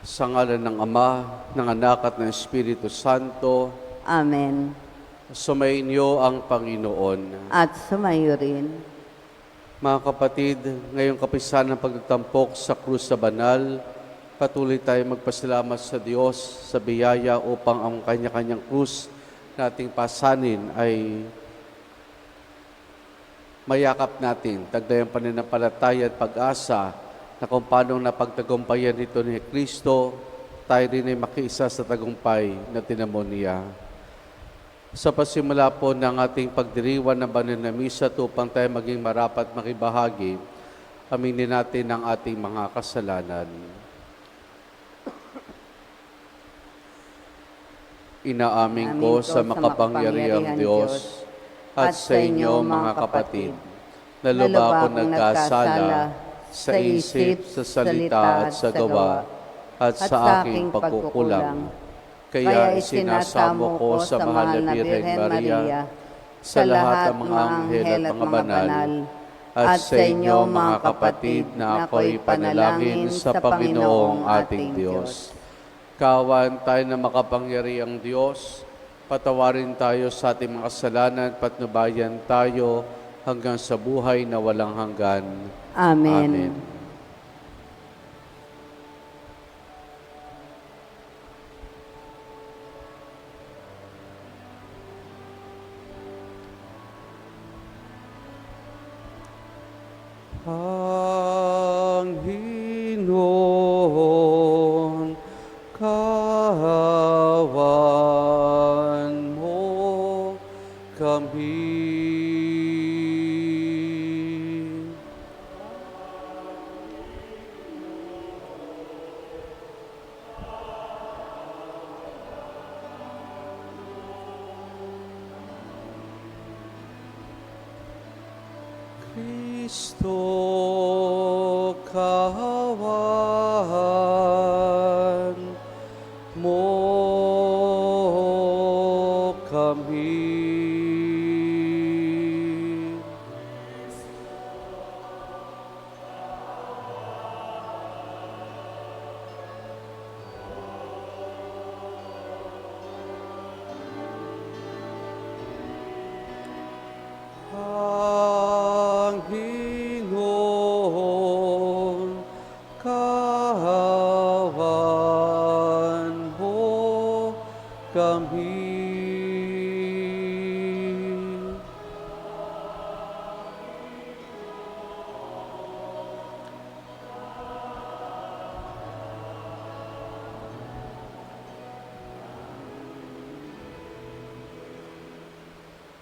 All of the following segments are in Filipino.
Sa ngalan ng Ama, ng Anak at ng Espiritu Santo, Amen. sumainyo ang Panginoon. At sumayo rin. Mga kapatid, ngayong kapisahan ng pagtampok sa krus sa banal, patuloy tayo magpasalamat sa Diyos sa biyaya upang ang kanya-kanyang krus nating pasanin ay mayakap natin, tagdayang pananampalataya at pag-asa na kung paano napagtagumpayan ito ni Kristo, tayo rin ay makiisa sa tagumpay na tinamo niya. Sa pasimula po ng ating pagdiriwan ng banal na misa upang tayo maging marapat makibahagi, aminin natin ang ating mga kasalanan. Inaamin ko sa makapangyarihang Diyos at sa inyo mga kapatid, na lubha akong nagkasala sa isip, sa salita at sa gawa, at sa aking pagkukulang. Kaya isinasamo ko sa mahal na Birhen Maria, sa lahat ng mga anghel at mga banal, at sa inyo mga kapatid na ako'y panalangin sa Panginoong ating Diyos. Kawan tayo na makapangyarihang Diyos, patawarin tayo sa ating mga kasalanan, patnubayan tayo hanggang sa buhay na walang hanggan. Amen. Amen. Panginoon, kawan mo kami. Kristo, kawan mo kami. Panginoon, kawan mo kami.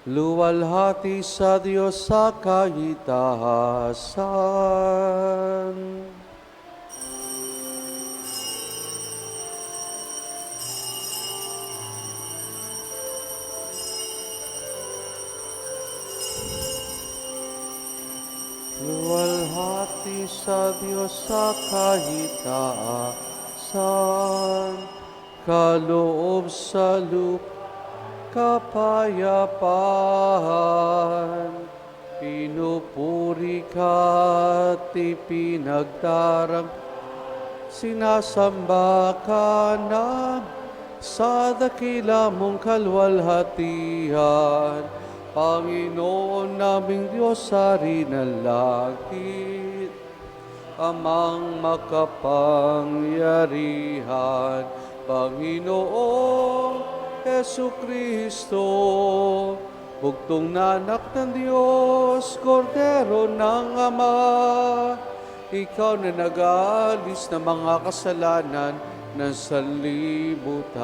Luwalhati sa Diyos sa kahitasan. Luwalhati sa Diyos sa kahitasan, kaloob sa lupa kapayapaan, pinupuri ka at ipinagdarang, sinasamba ka na sa dakila mong kalwalhatian. Panginoon naming Diyos, Hari ng langit, Amang makapangyarihan, Panginoon Jesucristo, bugtong na anak ng Diyos, Kordero ng Ama, ikaw na nag-aalis ng mga kasalanan ng sanlibutan.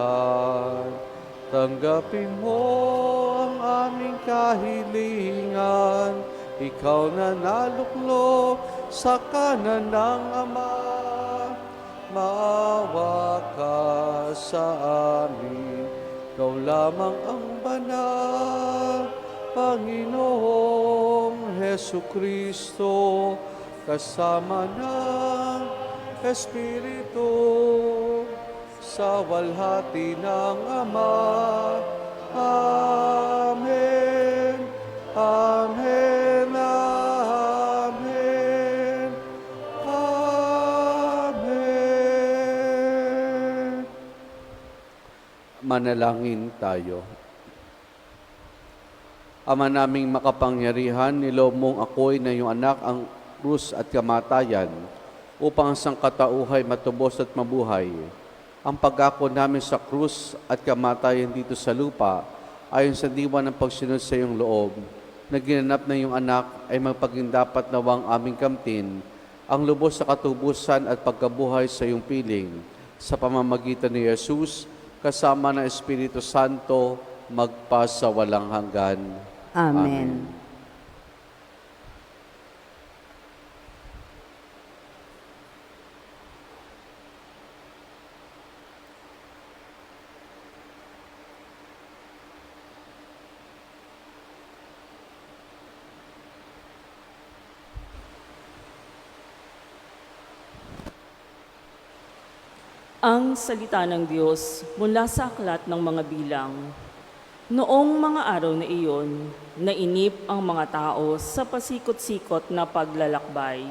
Tanggapin mo ang aming kahilingan, ikaw na naluklok sa kanan ng Ama, maawa ka sa amin. Ikaw lamang ang banal, Panginoong Jesucristo, kasama ng Espiritu, sa walhati ng Ama. Amen. Amen. Amen. Amen. Manalangin tayo. Ama naming makapangyarihan, niloob mong ako'y na iyong anak ang krus at kamatayan upang ang sangkatauhay matubos at mabuhay. Ang pag-ako namin sa krus at kamatayan dito sa lupa ayon sa diwa ng pagsunod sa iyong loob, na ginanap na iyong anak ay magpagindapat nawang aming kamtin ang lubos sa katubusan at pagkabuhay sa iyong piling sa pamamagitan ni Jesus kasama ng Espiritu Santo magpasawalang hanggan. Amen. Ang salita ng Diyos mula sa aklat ng mga bilang. Noong mga araw na iyon, nainip ang mga tao sa pasikot-sikot na paglalakbay.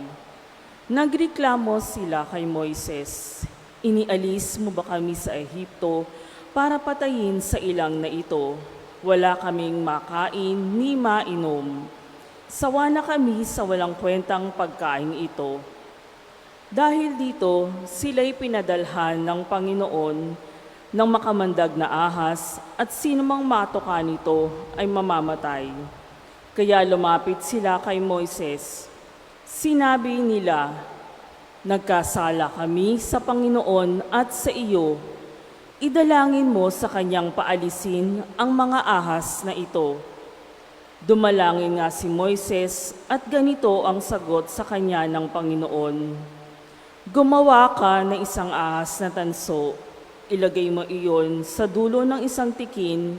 Nagreklamo sila kay Moises, "Inialis mo ba kami sa Ehipto para patayin sa ilang na ito? Wala kaming makain ni mainom. Sawa na kami sa walang kwentang pagkain ito." Dahil dito, sila'y pinadalhan ng Panginoon ng makamandag na ahas at sinumang matoka nito ay mamamatay. Kaya lumapit sila kay Moises. Sinabi nila, "Nagkasala kami sa Panginoon at sa iyo. Idalangin mo sa kanyang paalisin ang mga ahas na ito." Dumalangin nga si Moises at ganito ang sagot sa kanya ng Panginoon. "Gumawa ka ng isang ahas na tanso. Ilagay mo iyon sa dulo ng isang tikin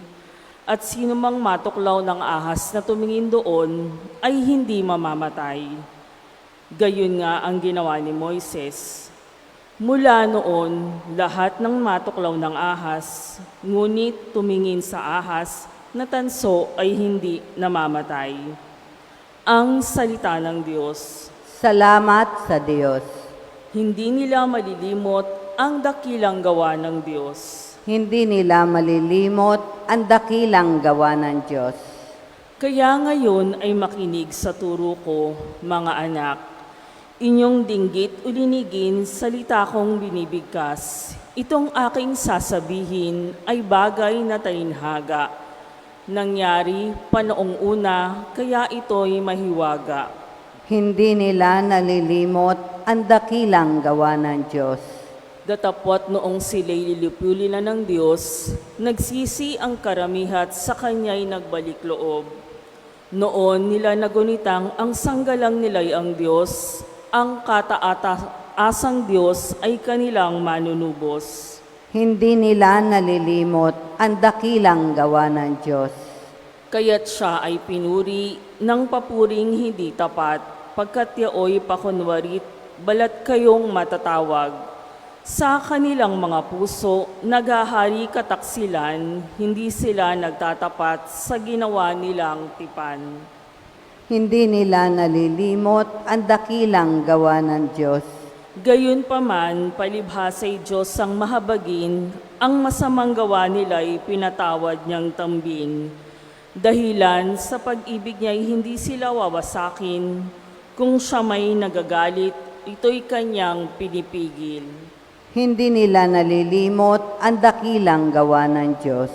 at sino mang matuklaw ng ahas na tumingin doon ay hindi mamamatay." Gayon nga ang ginawa ni Moises. Mula noon, lahat ng matuklaw ng ahas, ngunit tumingin sa ahas na tanso ay hindi namamatay. Ang salita ng Diyos. Salamat sa Diyos. Hindi nila malilimot ang dakilang gawa ng Diyos. Hindi nila malilimot ang dakilang gawa ng Diyos. Kaya ngayon ay makinig sa turo ko, mga anak. Inyong dinggit o linigin salita kong binibigkas. Itong aking sasabihin ay bagay na talinhaga. Nangyari pa noong una, kaya ito'y mahiwaga. Hindi nila nalilimot ang dakilang gawa ng Diyos. Datapwat noong sila'y lilipuli na ng Diyos, nagsisi ang karamihat sa Kanya'y nagbalik loob. Noon nila nagunitang ang sanggalang nila'y ang Diyos, ang kataasang Diyos ay kanilang manunubos. Hindi nila nalilimot ang dakilang gawa ng Diyos. Kaya't siya ay pinuri ng papuring hindi tapat, pagkat yaoy pakunwarit, balat kayong matatawag. Sa kanilang mga puso, naghahari kataksilan, hindi sila nagtatapat sa ginawa nilang tipan. Hindi nila nalilimot ang dakilang gawa ng Diyos. Gayunpaman, palibhasa'y Diyos ang mahabagin, ang masamang gawa nila'y pinatawad niyang tambing. Dahilan sa pag-ibig niya'y hindi sila wawasakin, kung siya may nagagalit, ito'y kanyang pinipigil. Hindi nila nalilimot ang dakilang gawa ng Diyos.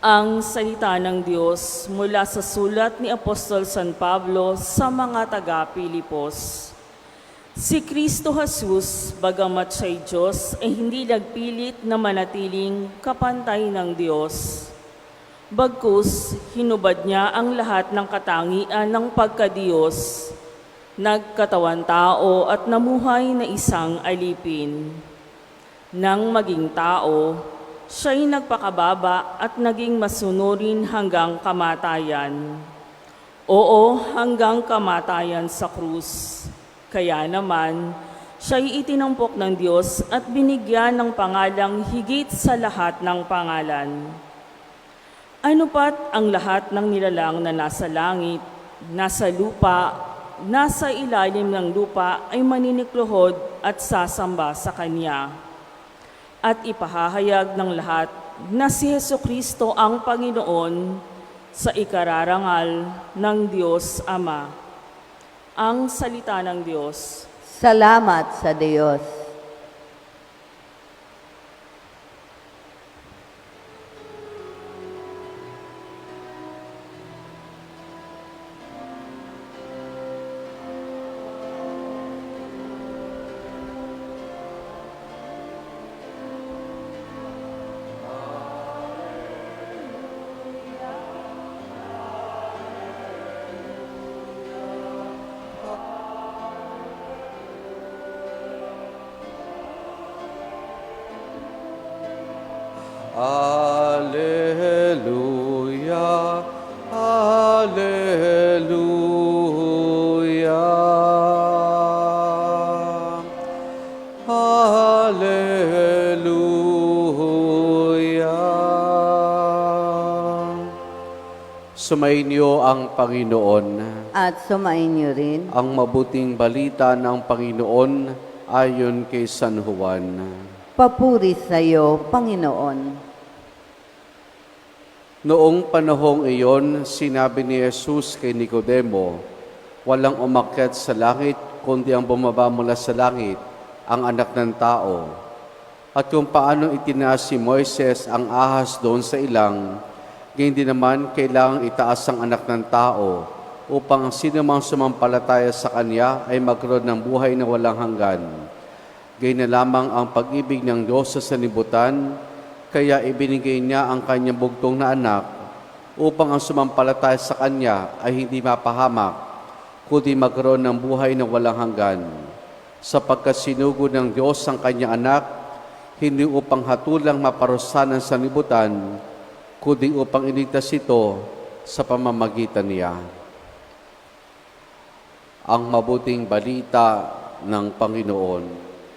Ang salita ng Diyos mula sa sulat ni Apostol San Pablo sa mga taga-Pilipos. Si Kristo Jesus, bagamat siya'y Diyos, ay hindi nagpilit na manatiling kapantay ng Diyos. Bagkus, hinubad niya ang lahat ng katangian ng pagkadiyos, nagkatawan tao at namuhay na isang alipin. Nang maging tao, siya'y nagpakababa at naging masunurin hanggang kamatayan. Oo, hanggang kamatayan sa krus. Kaya naman, siya'y itinampok ng Diyos at binigyan ng pangalang higit sa lahat ng pangalan. Ano pat ang lahat ng nilalang na nasa langit, nasa lupa, nasa ilalim ng lupa ay maninikluhod at sasamba sa Kanya. At ipahahayag ng lahat na si Jesucristo ang Panginoon sa ikararangal ng Diyos Ama. Ang salita ng Diyos. Salamat sa Diyos. Alleluia, Alleluia, Alleluia. Sumainyo ang Panginoon. At sumainyo rin. Ang mabuting balita ng Panginoon ayon kay San Juan. Papuri sa iyo, Panginoon. Noong panahong iyon, sinabi ni Jesus kay Nicodemo, walang umakyat sa langit, kundi ang bumaba mula sa langit, ang anak ng tao. At kung paano itinaas si Moises ang ahas doon sa ilang, ganyan din naman kailangang itaas ang anak ng tao, upang ang sinumang sumampalataya sa Kanya ay magkaroon ng buhay na walang hanggan. Ganyan na lamang ang pag-ibig ng Diyos sa sanlibutan, kaya ibinigay niya ang kanyang bugtong na anak upang ang sumampalataya sa kanya ay hindi mapahamak, kundi magkaroon ng buhay na walang hanggan. Sapagkat sinugo ng Diyos ang kanyang anak, hindi upang hatulang maparusahan ng sanlibutan, kundi upang iligtas ito sa pamamagitan niya. Ang mabuting balita ng Panginoon.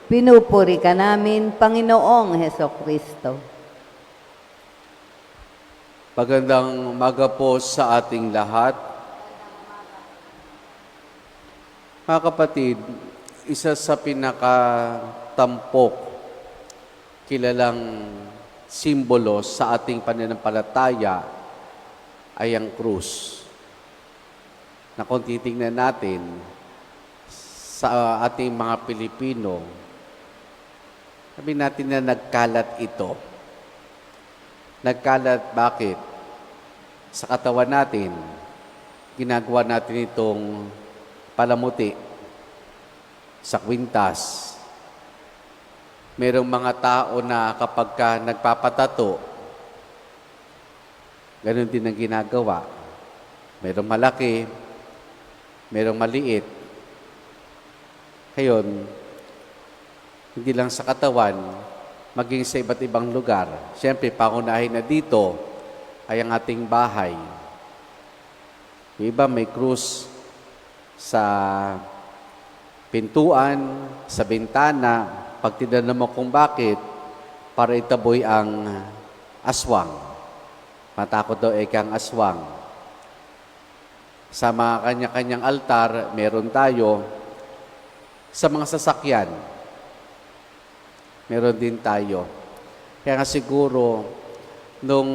Pinupuri ka namin, Panginoong Hesukristo. Magandang umaga po sa ating lahat. Mga kapatid, isa sa pinakatampok, kilalang simbolo sa ating pananampalataya ay ang krus. Na kung titingnan natin sa ating mga Pilipino, sabihin natin na nagkalat ito. Nagkalat bakit? Sa katawan natin, ginagawa natin itong palamuti sa kwintas. Merong mga tao na kapag ka nagpapatato, ganun din ang ginagawa. Merong malaki, merong maliit. Ngayon, hindi lang sa katawan, maging sa iba't ibang lugar. Siyempre, pangunahin na dito ay ang ating bahay. Yung iba may krus sa pintuan, sa bintana. Pag tinanong mo kung bakit, para itaboy ang aswang. Matakot daw kang aswang. Sa mga kanya-kanyang altar, meron tayo. Sa mga sasakyan, meron din tayo. Kaya nga siguro, nung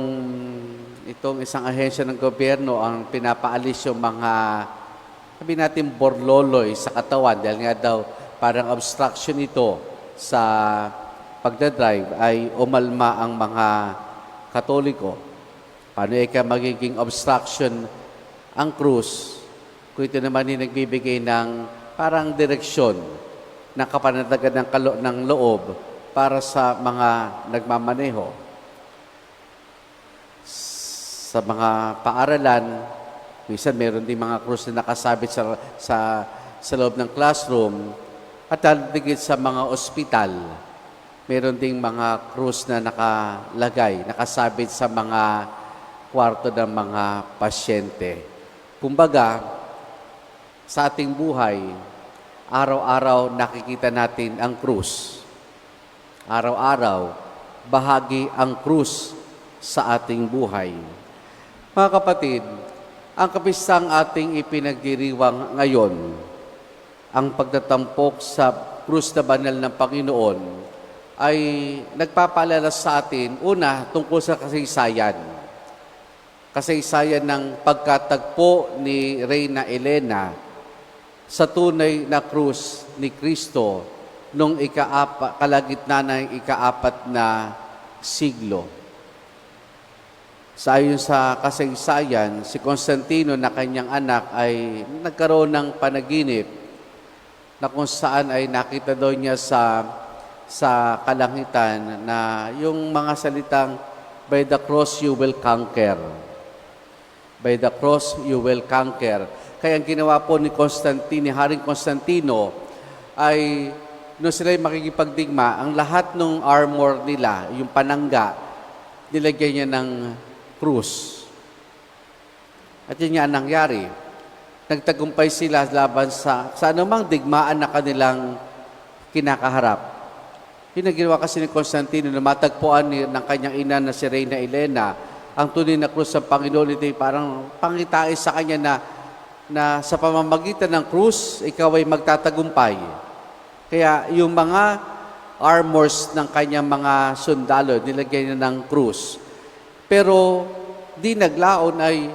itong isang ahensya ng gobyerno ang pinapaalis yung mga, sabi natin, borloloy sa katawan, dahil nga daw parang obstruction ito sa pagdadrive, ay umalma ang mga Katoliko. Paano ika magiging obstruction ang krus? Kung ito naman yung nagbibigay ng parang direksyon ng kapanatagan ng loob para sa mga nagmamaneho. Sa mga paaralan, minsan meron din mga krus na nakasabit sa loob ng classroom, at digit sa mga ospital, meron ding mga krus na nakalagay, nakasabit sa mga kwarto ng mga pasyente. Kumbaga, sa ating buhay, araw-araw nakikita natin ang krus. Araw-araw, bahagi ang krus sa ating buhay. Mga kapatid, ang kapisang ating ipinagdiriwang ngayon, ang pagtatampok sa krus na banal ng Panginoon, ay nagpapaalala sa atin, una, tungkol sa kasaysayan. Kasaysayan ng pagkatagpo ni Reyna Elena sa tunay na krus ni Kristo nung kalagitnaan ng ikaapat na siglo. Sa ayon sa kasaysayan, si Constantino na kanyang anak ay nagkaroon ng panaginip na kung saan ay nakita daw niya sa kalangitan na yung mga salitang, "By the cross you will conquer." By the cross you will conquer. Kaya ang ginawa po ni Haring Constantino ay nung sila'y makikipagdigma, ang lahat ng armor nila, yung panangga, nilagyan niya ng krus. At yun nga ang nangyari. Nagtagumpay sila laban sa anumang digmaan na kanilang kinakaharap. Yun ang ginawa kasi ni Constantino na matagpuan ng kanyang ina na si Reyna Elena, ang tunay na krus ng Panginoon. Ito parang pangitain sa kanya na sa pamamagitan ng krus, ikaw ay magtatagumpay. Kaya yung mga armors ng kanyang mga sundalo, nilagyan niya ng krus. Pero di naglaon ay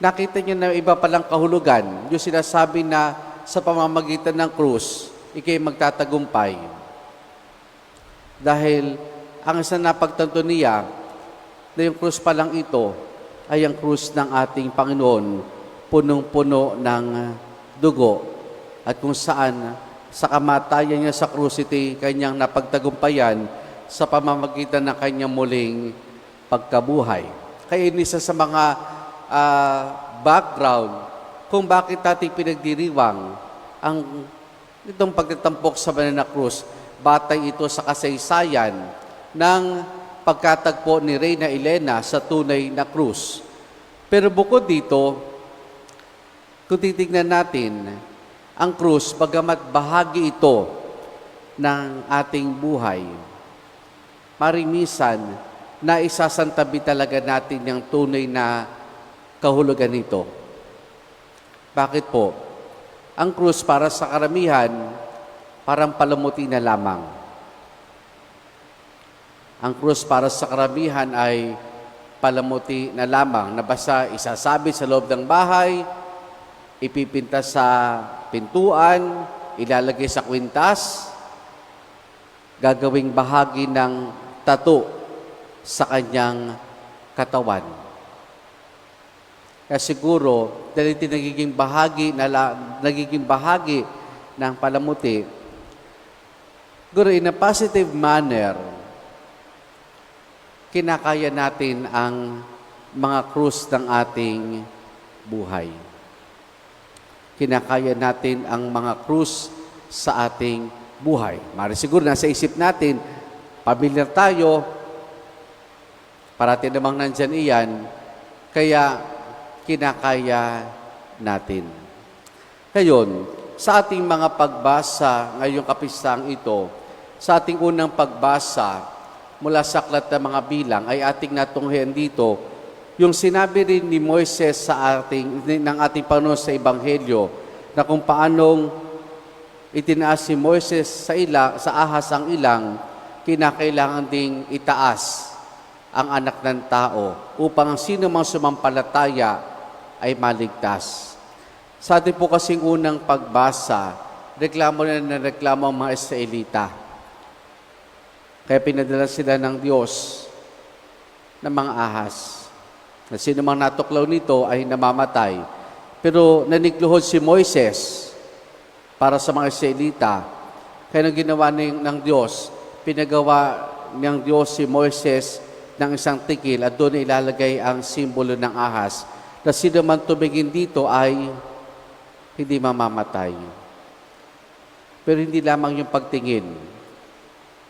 nakita niya na iba palang kahulugan. Yung sinasabi na sa pamamagitan ng krus, ikay magtatagumpay. Dahil ang isang napagtanto niya na yung krus pa lang ito ay ang krus ng ating Panginoon, punong-puno ng dugo. At kung saan sa kamatayan niya sa krus ito'y kanyang napagtagumpayan sa pamamagitan ng kanyang muling pagkabuhay. Kaya isa sa mga background kung bakit ating pinagdiriwang ang itong pagtatampok sa banal na krus. Batay ito sa kasaysayan ng pagkatagpo ni Reyna Elena sa tunay na krus. Pero bukod dito, kung titignan natin, ang krus, bagamat bahagi ito ng ating buhay, marimisan na isasantabi talaga natin yung tunay na kahulugan nito. Bakit po? Ang krus para sa karamihan, parang palamuti na lamang. Ang krus para sa karamihan ay palamuti na lamang na basta isasabit sa loob ng bahay, ipipinta sa pintuan, ilalagay sa kwintas, gagawing bahagi ng tattoo sa kanyang katawan. Kaya siguro, dahil ito nagiging bahagi ng palamuti, siguro in a positive manner, kinakaya natin ang mga krus ng ating buhay. Kinakaya natin ang mga krus sa ating buhay. Mari siguro nasa isip natin, pamilyar tayo, parati namang nandyan iyan, kaya kinakaya natin. Ngayon, sa ating mga pagbasa ngayong kapistaang ito, sa ating unang pagbasa mula sa aklat ng mga bilang, ay ating natunghayan dito yung sinabi rin ni Moises ng ating Panginoon sa Ebanghelyo na kung paanong itinaas si Moises sa ahas ang ilang, kinakailangan ding itaas ang anak ng tao upang ang sino mang sumampalataya ay maligtas. Sa ating po kasing unang pagbasa, reklamo ang mga Israelita. Kaya pinadala sila ng Diyos ng mga ahas. Na sino mang natuklaw nito ay namamatay. Pero nanigluhod si Moises para sa mga Israelita. Kaya nang ginawa ng Diyos, pinagawa ng Diyos si Moises ng isang tikil at doon ilalagay ang simbolo ng ahas. Na sino man tumingin dito ay hindi mamamatay. Pero hindi lamang yung pagtingin,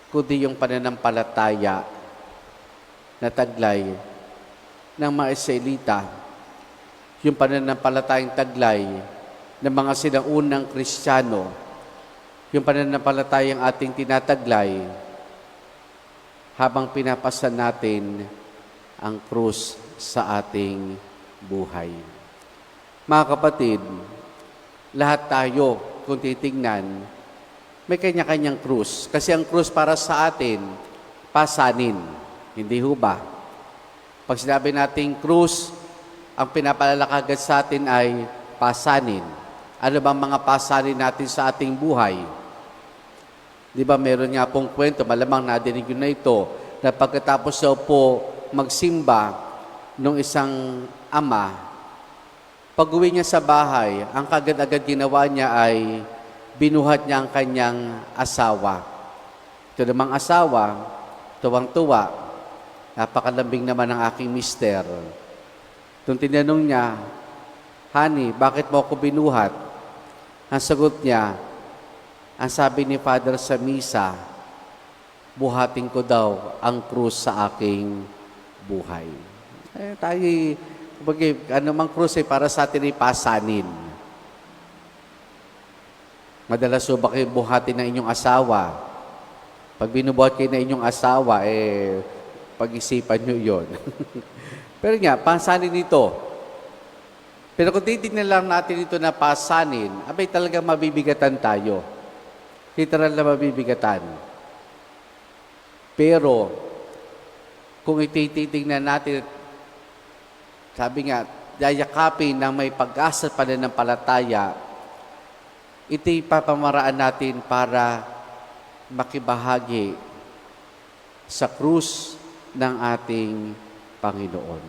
kundi yung pananampalataya na taglay ng mga Israelita, yung pananampalatayang taglay ng mga sinaunang Kristiyano, yung pananampalatayang ating tinataglay habang pinapasan natin ang krus sa ating buhay. Mga kapatid, lahat tayo, kung titingnan, may kanya-kanyang krus. Kasi ang krus para sa atin, pasanin. Hindi ho ba? Pag sinabi nating krus, ang pinapalalakagad sa atin ay pasanin. Ano bang mga pasanin natin sa ating buhay? Di ba meron nga pong kwento, malamang nadinig yun na ito, na pagkatapos daw po magsimba nung isang ama, pag-uwi niya sa bahay, ang kagad-agad ginawa niya ay binuhat niya ang kanyang asawa. Ito namang asawa, tuwang-tuwa, napakalambing naman ng aking mister. Nung tinanong niya, "Honey, bakit mo ako binuhat?" Ang sagot niya, ang sabi ni Father sa misa, buhatin ko daw ang krus sa aking buhay. Tayo, anumang krus para sa atin ay pasanin. Madalas ba kayo buhatin ng inyong asawa? Pag binubuhat kayo ng inyong asawa, pag-isipan nyo yun. Pero nga, pasanin ito. Pero kung titignan lang natin ito na pasanin, abay talagang mabibigatan tayo. Literal na mabibigatan. Pero, kung ititignan natin, sabi nga, yayakapin ng may pag-asa pananampalataya, ito'y papamaraan natin para makibahagi sa krus ng ating Panginoon.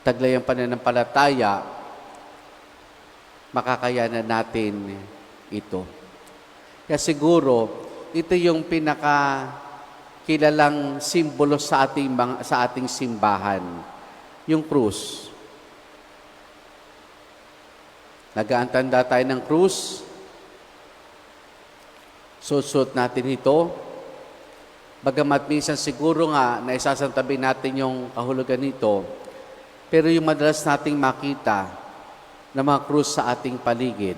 Taglay ang pananampalataya, makakayanan natin ito. Kaya siguro, ito yung pinakakilalang simbolo sa ating simbahan, yung krus. Nag-aantanda tayo ng krus, susuot natin ito. Bagamat minsan siguro nga na isasantabi natin yung kahulugan nito, pero yung madalas nating makita na mga krus sa ating paligid,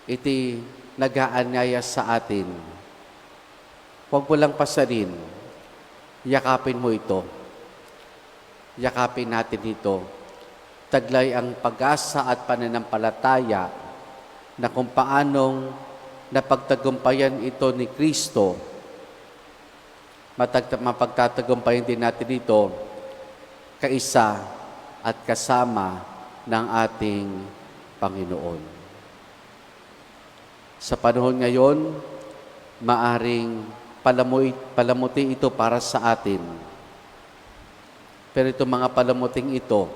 iti nag-aanyaya sa atin. Huwag mo lang pasarin, yakapin mo ito. Yakapin natin ito. Taglay ang pag-asa at pananampalataya na kung paanong napagtagumpayan ito ni Kristo, mapagtatagumpayan din natin ito kaisa at kasama ng ating Panginoon. Sa panahon ngayon, maaring palamuti ito para sa atin. Pero itong mga palamuting ito,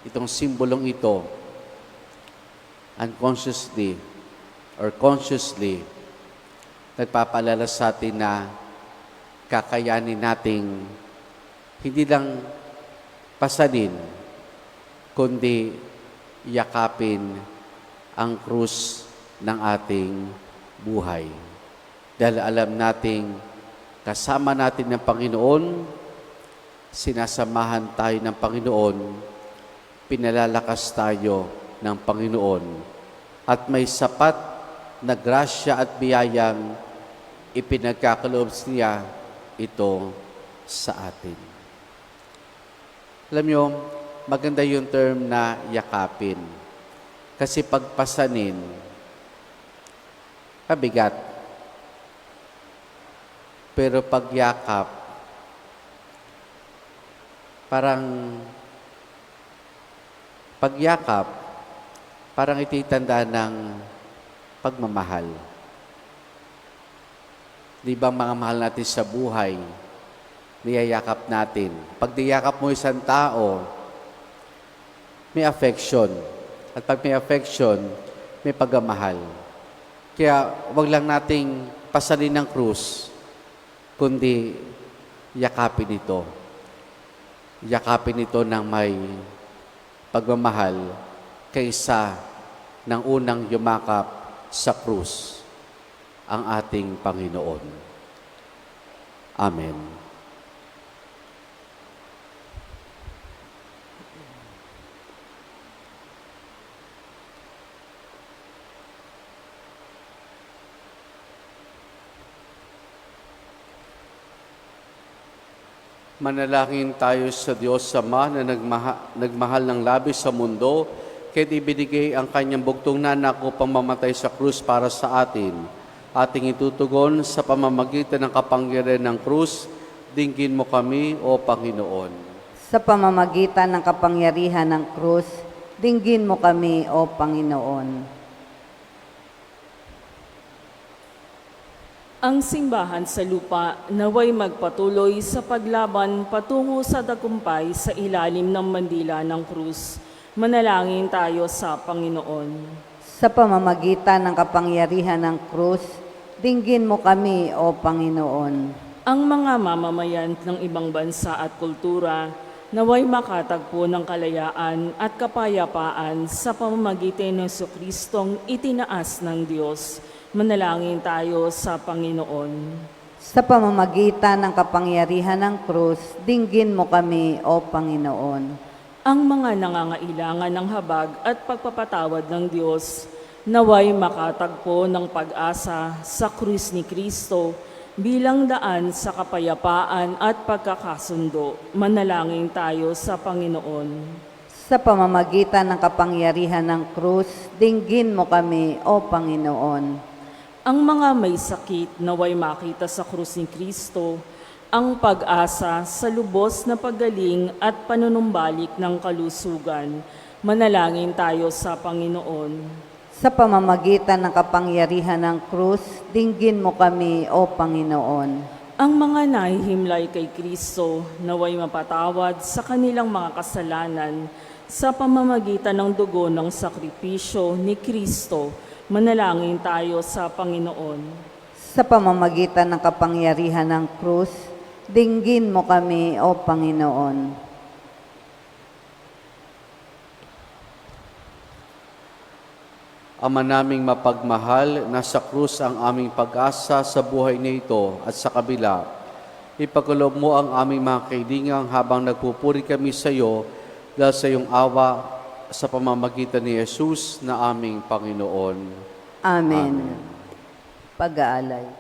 itong simbolong ito, unconsciously or consciously, nagpapaalala sa atin na kakayanin nating hindi lang pasanin, kundi yakapin ang krus ng ating buhay. Dahil alam nating kasama natin ng Panginoon, sinasamahan tayo ng Panginoon, pinalalakas tayo ng Panginoon, at may sapat na grasya at biyayang ipinagkakaloob niya ito sa atin. Alam niyo, maganda yung term na yakapin. Kasi pagpasanin, pabigat. Pero pagyakap, parang ititanda ng pagmamahal. Di ba mga mahal natin sa buhay, niyayakap natin. Pag niyakap mo isang tao, may affection. At pag may affection, may pagmamahal. Kaya wag lang nating pasalin ng krus, kundi yakapin ito. Yakapin ito ng may pagmamahal kaysa ng unang yumakap sa krus, ang ating Panginoon. Amen. Manalangin tayo sa Diyos Ama na nagmahal ng labis sa mundo, kaya't ibinigay ang kanyang bugtong na anak upang mamatay sa krus para sa atin. Ating itutugon sa pamamagitan ng kapangyarihan ng krus, dinggin mo kami, O Panginoon. Sa pamamagitan ng kapangyarihan ng krus, dinggin mo kami, O Panginoon. Ang simbahan sa lupa naway magpatuloy sa paglaban patungo sa tagumpay sa ilalim ng mandila ng krus. Manalangin tayo sa Panginoon. Sa pamamagitan ng kapangyarihan ng krus, dinggin mo kami, O Panginoon. Ang mga mamamayan ng ibang bansa at kultura naway makatagpo ng kalayaan at kapayapaan sa pamamagitan ng Jesucristong itinaas ng Diyos. Manalangin tayo sa Panginoon. Sa pamamagitan ng kapangyarihan ng krus, dinggin mo kami, O Panginoon. Ang mga nangangailangan ng habag at pagpapatawad ng Diyos naway makatagpo ng pag-asa sa krus ni Kristo bilang daan sa kapayapaan at pagkakasundo. Manalangin tayo sa Panginoon. Sa pamamagitan ng kapangyarihan ng krus, dinggin mo kami, O Panginoon. Ang mga may sakit naway makita sa krus ni Kristo ang pag-asa sa lubos na paggaling at panunumbalik ng kalusugan. Manalangin tayo sa Panginoon. Sa pamamagitan ng kapangyarihan ng krus, dinggin mo kami, O Panginoon. Ang mga nahihimlay kay Kristo naway mapatawad sa kanilang mga kasalanan sa pamamagitan ng dugo ng sakripisyo ni Kristo. Manalangin tayo sa Panginoon. Sa pamamagitan ng kapangyarihan ng krus, dinggin mo kami, O Panginoon. Ama naming mapagmahal, nasa krus ang aming pag-asa sa buhay nito at sa kabila. Ipagkaloob mo ang aming mga kaibigan habang nagpupuri kami sa iyo dahil sa iyong awa sa pamamagitan ni Jesus na aming Panginoon. Amen. Amen. Pag-aalay.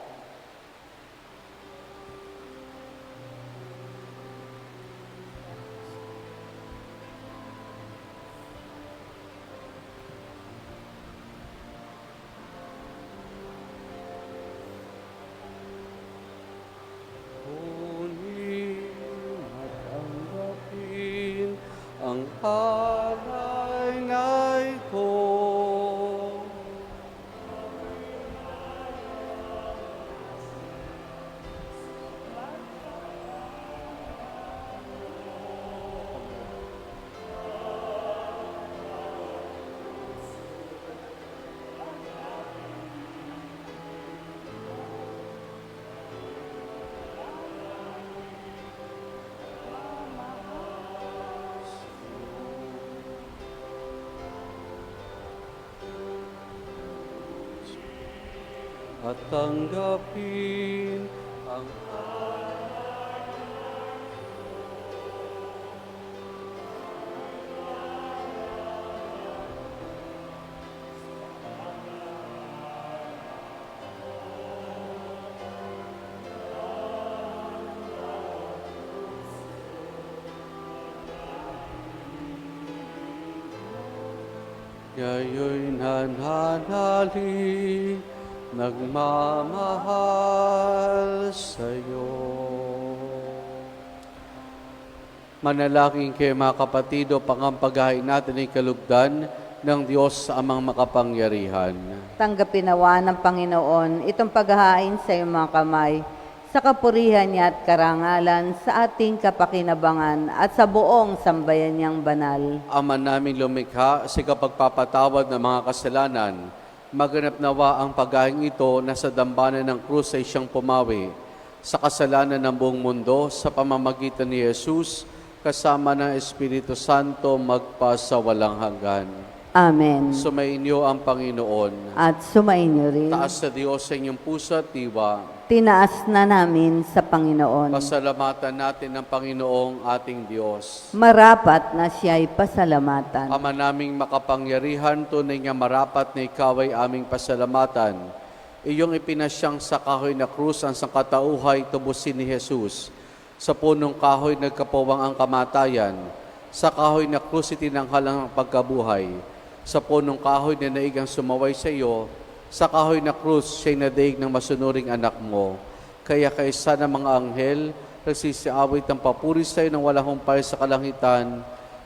Ang halay ko. At tanggapin ang Yayo'y nananali, nagmamahal sa'yo. Manalangin kayo mga kapatido, pangampagahin natin ay kalugdan ng Diyos sa amang makapangyarihan. Tanggapin nawa ng Panginoon itong paghahain sa iyong mga kamay, sa kapurihan niya at karangalan, sa ating kapakinabangan at sa buong sambayan niyang banal. Ama namin lumikha, sa kapagpapatawad ng mga kasalanan, maganap nawa ang paghahain ito na sa dambana ng krus ay siyang pumawi sa kasalanan ng buong mundo sa pamamagitan ni Jesus, kasama ng Espiritu Santo magpasawalang hanggan. Amen. Sumainyo ang Panginoon. At sumainyo rin. Taas sa Diyos sa inyong puso at diwa. Tinaas na namin sa Panginoon. Pasalamatan natin ng Panginoong ating Diyos. Marapat na siya'y pasalamatan. Ama naming makapangyarihan, tunay nga marapat na ikaw ay aming pasalamatan. Iyong ipinasyang sa kahoy na krus ang sangkatauhay tubusin ni Jesus. Sa punong kahoy nagkapawang ang kamatayan. Sa kahoy na krus itinanghal ang pagkabuhay. Sa punong kahoy na naigang sumaway sa iyo, sa kahoy na krus, siya'y nadaig ng masunuring anak mo. Kaya kaisa ng mga anghel, nagsisiawit ng papuri sa iyo ng walang humpay sa kalangitan,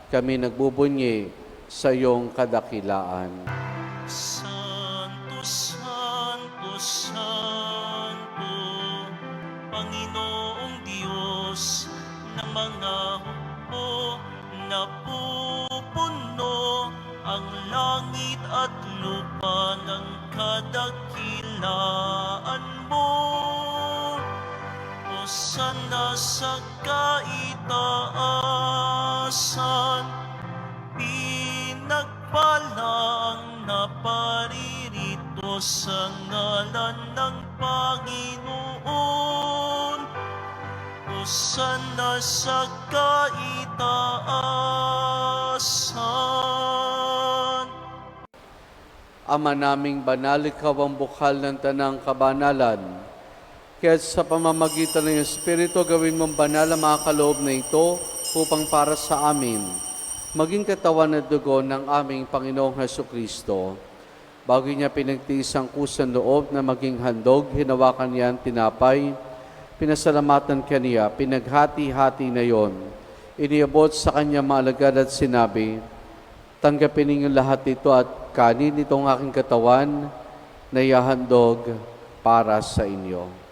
kami nagbubunyi sa iyong kadakilaan. Santo, Santo, Santo, Panginoong Diyos ng mga hukbo, napupuno ang langit at lupa ng kadakilaan mo. Hosana sa kaitaasan, pinagpala ang naparirito sa ngalan ng Panginoon. Hosana sa kaitaasan. Ama naming banal, ikaw ang bukal ng tanang kabanalan. Kaya sa pamamagitan ng iyong Espiritu, gawin mong banal ang mga kaloob na ito upang para sa amin maging katawan at dugo ng aming Panginoong Hesukristo. Bago niya pinagtiis ang kusang loob na maging handog, hinawakan niya ang tinapay, pinasalamatan kaniya, pinaghati-hati na yon. Iniabot sa kanya mga alagad at sinabi, tanggapin ninyong lahat ito at kanin itong aking katawan na ihahandog para sa inyo.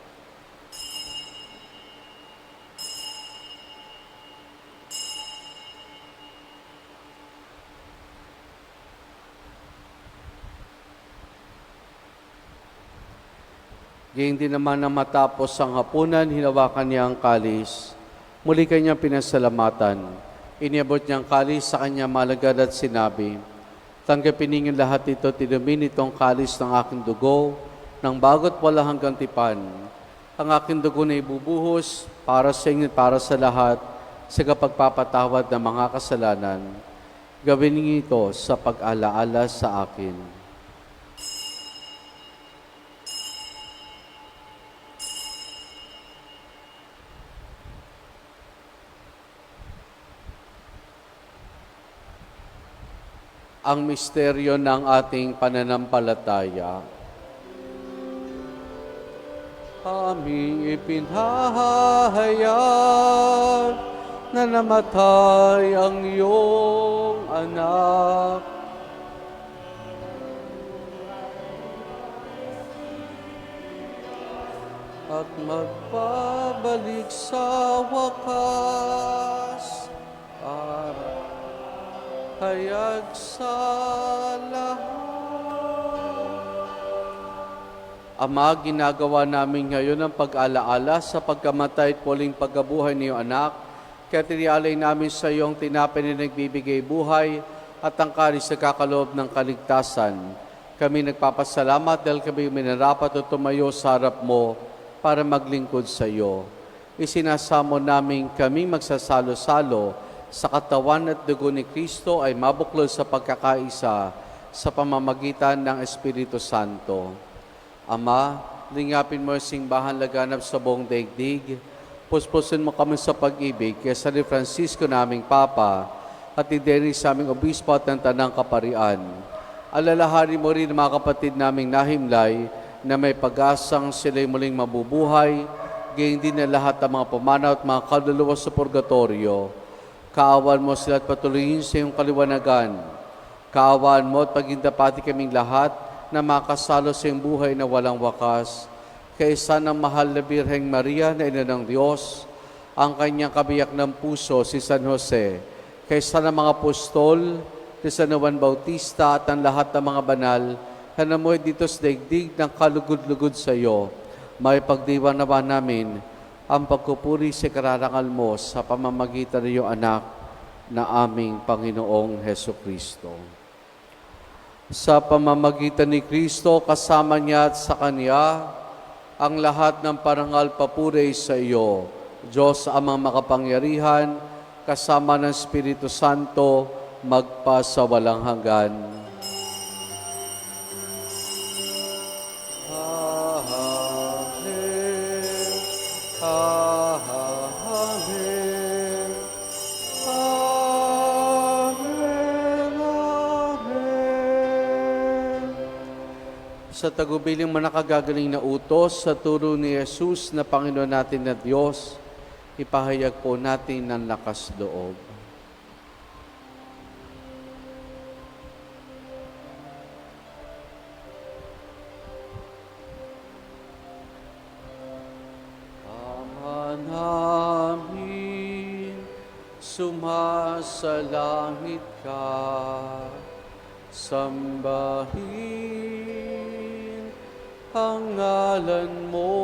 Gayun din naman na matapos ang hapunan, hinawakan niya ang kalis. Muli kanyang pinasalamatan. Iniabot niya ang kalis sa kanya malagad at sinabi, tanggapin ninyong lahat ito, tinumin itong kalis ng aking dugo, ng bago't wala hanggang tipan. Ang aking dugo na ibubuhos para sa inyo, para sa lahat, sa kapagpapatawad ng mga kasalanan. Gawin niyo ito sa pag-alaala sa akin. Ang misteryo ng ating pananampalataya. Aming ipinahayag na namatay ang iyong anak. At magpabalik sa wakas para hayag sa lahat. Ama, ginagawa namin ngayon ang pag-alaala sa pagkamatay at muling pagkabuhay ni iyong anak. Kaya tinialay namin sa iyong tinapay na nagbibigay buhay at ang kalis na kakaloob ng kaligtasan. Kami nagpapasalamat dahil kami minarapat o tumayo sa harap mo para maglingkod sa iyo. Isinasamo namin kami magsasalo-salo sa katawan at dugo ni Kristo ay mabuklod sa pagkakaisa sa pamamagitan ng Espiritu Santo. Ama, lingapin mo ang simbahan laganap sa buong daigdig. Puspusin mo kami sa pag-ibig kaya sa ni Francisco naming Papa at ni Dennis sa aming obispo at ng Tanang Kaparian. Alalahanin mo rin mga kapatid naming nahimlay na may pag-asang sila'y muling mabubuhay, gayon din na lahat ng mga pumanaw at mga kaluluwa sa purgatorio. Kaawan mo sila at patuloyin sa iyong kaliwanagan. Kaawaan mo at pagindapati kaming lahat na makasalo sa iyong buhay na walang wakas. Kaisa ng mahal na Birheng Maria na Ina ng Diyos, ang kanyang kabiyak ng puso si San Jose, kaisa ng mga apostol, ni San Juan Bautista at ang lahat ng mga banal na namuhay dito sa daigdig ng kalugod-lugod sa iyo. May pagdiwa naman namin ang pagkupuri sa kararangal mo sa pamamagitan ng iyong anak na aming Panginoong Hesukristo. Sa pamamagitan ni Kristo, kasama niya at sa Kanya, ang lahat ng parangal papuri sa iyo, Diyos amang makapangyarihan, kasama ng Espiritu Santo, magpa sa walang hanggan. Amen. Amen. Amen. sa tagubiling manakagagaling na utos sa turo ni Jesus na Panginoon natin na Diyos, ipahayag po natin ng lakas loob. Ama namin, sumasalangit ka, sambahin ang ngalan mo,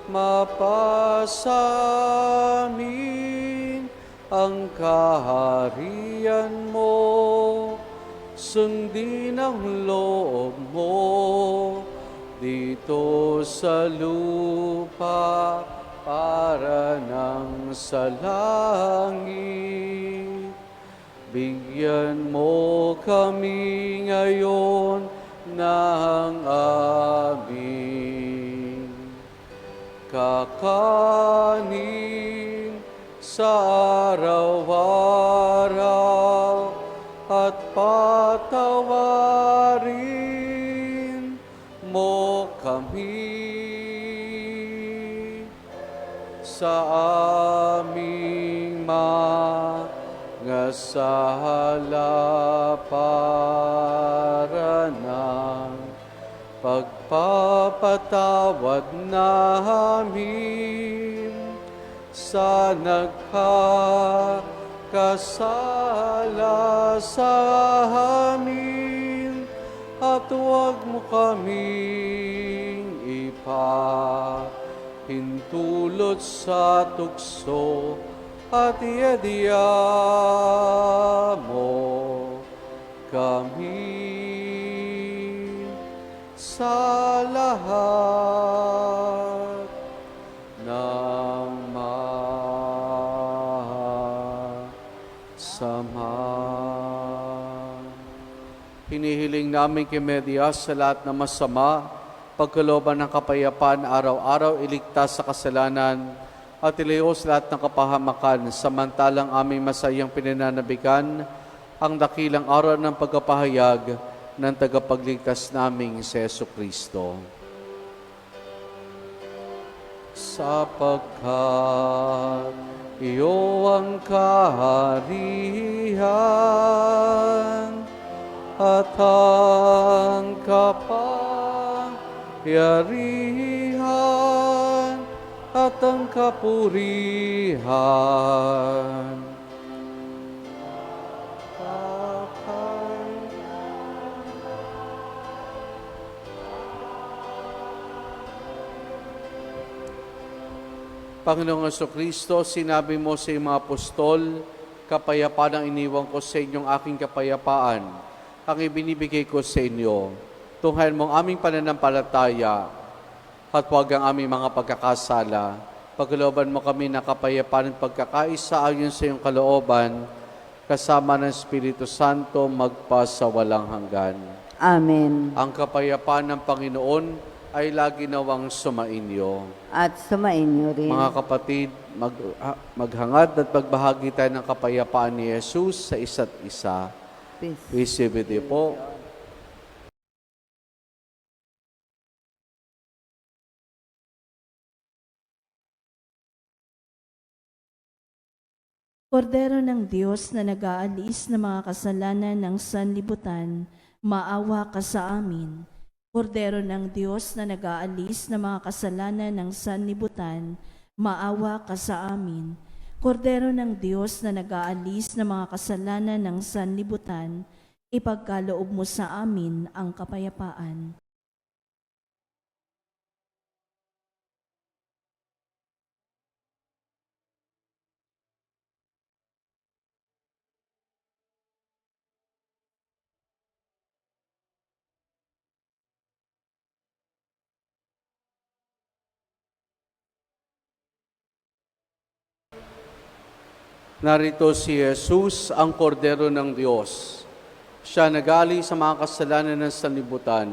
mapasamin ang kaharian mo, sundin ang loob mo, dito sa lupa para nang sa langit. Bigyan mo kami ngayon ng aming kakanin sa araw-araw at patawarin mo kami sa aming mga sala para ng pagpapatawad namin sa nagkakasala sa amin, at huwag mo kaming ipahintulot sa tukso, at iadya mo kami sa lahat ng masama. Hinihiling namin kay Media sa lahat ng masama, pagkalooban ng kapayapaan araw-araw, iligtas sa kasalanan, at ilayos lahat ng kapahamakan, samantalang aming masayang pinananabikan ang dakilang araw ng pagkapahayag ng tagapagligtas naming si Jesucristo. Sapagkat iyo ang kaharian at ang kapangyarihan at ang kapurihan. Panginoong Jesucristo, sinabi mo sa iyong mga apostol, kapayapaan ang iniwan ko sa inyong aking kapayapaan, ang ibinibigay ko sa inyo. Tunghayan mong aming pananampalataya, at huwag ang aming mga pagkakasala. Pagkalooban mo kami ng kapayapaan at pagkakaisa ayon sa iyong kalooban, kasama ng Espiritu Santo magpasawalang hanggan. Amen. Ang kapayapaan ng Panginoon ay lagi nawang sumainyo. At sumainyo rin. Mga kapatid, maghangad at magbahagi tayo ng kapayapaan ni Jesus sa isa't isa. Peace. Peace be with you po. Kordero ng Diyos na nag-aalis ng mga kasalanan ng sanlibutan, maawa ka sa amin. Kordero ng Diyos na nag-aalis ng mga kasalanan ng sanlibutan, maawa ka sa amin. Kordero ng Diyos na nag-aalis ng mga kasalanan ng sanlibutan, ipagkaloob mo sa amin ang kapayapaan. Narito si Jesus, ang kordero ng Diyos. Siya nagali sa mga kasalanan ng sanlibutan.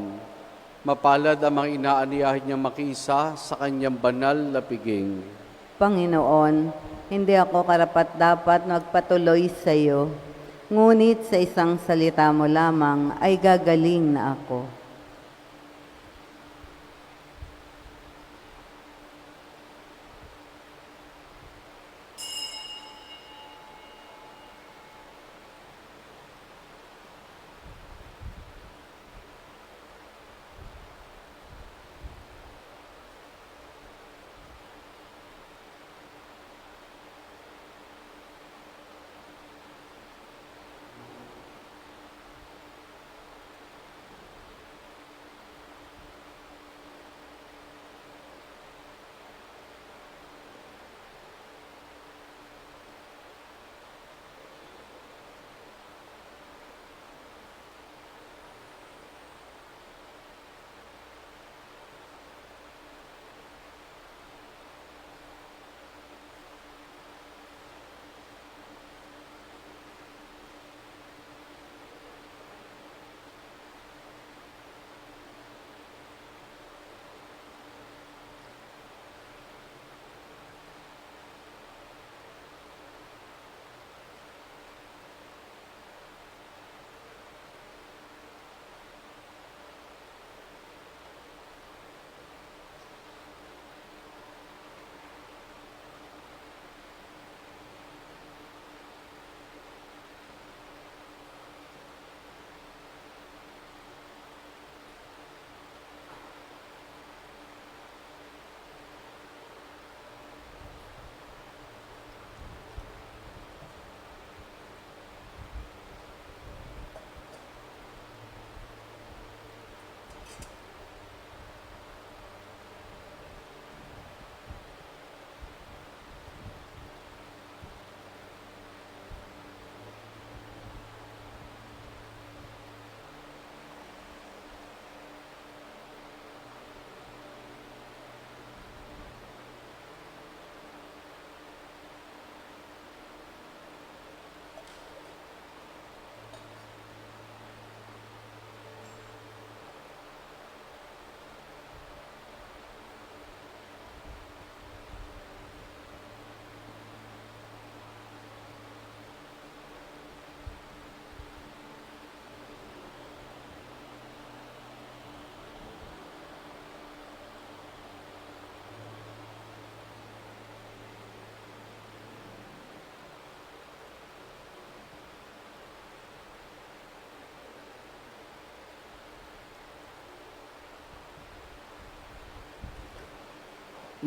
Mapalad ang mga inaaniyahin niyang makiisa sa kanyang banal na piging. Panginoon, hindi ako karapat-dapat magpatuloy sa iyo, ngunit sa isang salita mo lamang ay gagaling na ako.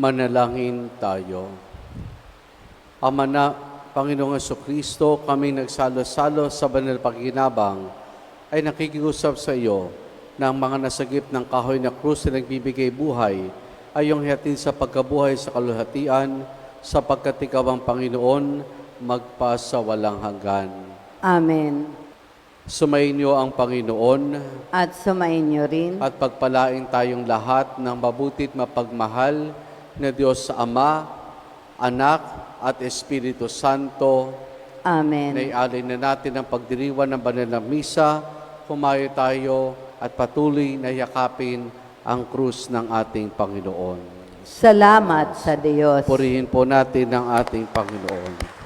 Manalangin tayo. Ama na, Panginoong Jesucristo, kami nagsalo-salo sa banal paginabang ay nakikiusap sa iyo na ang mga nasagip ng kahoy na krus na nagbibigay buhay ay iyong hatid sa pagkabuhay sa kaluhatian, sapagkat ikaw ang Panginoon, magpasawalang hanggan. Amen. Sumainyo ang Panginoon At sumainyo rin. at pagpalain tayong lahat ng mabutit mapagmahal na Diyos sa Ama, Anak at Espiritu Santo. Amen. Naialin na natin ang pagdiriwang ng banal na misa, humayo tayo at patuloy na yakapin ang krus ng ating Panginoon. Salamat sa Diyos. Purihin po natin ang ating Panginoon.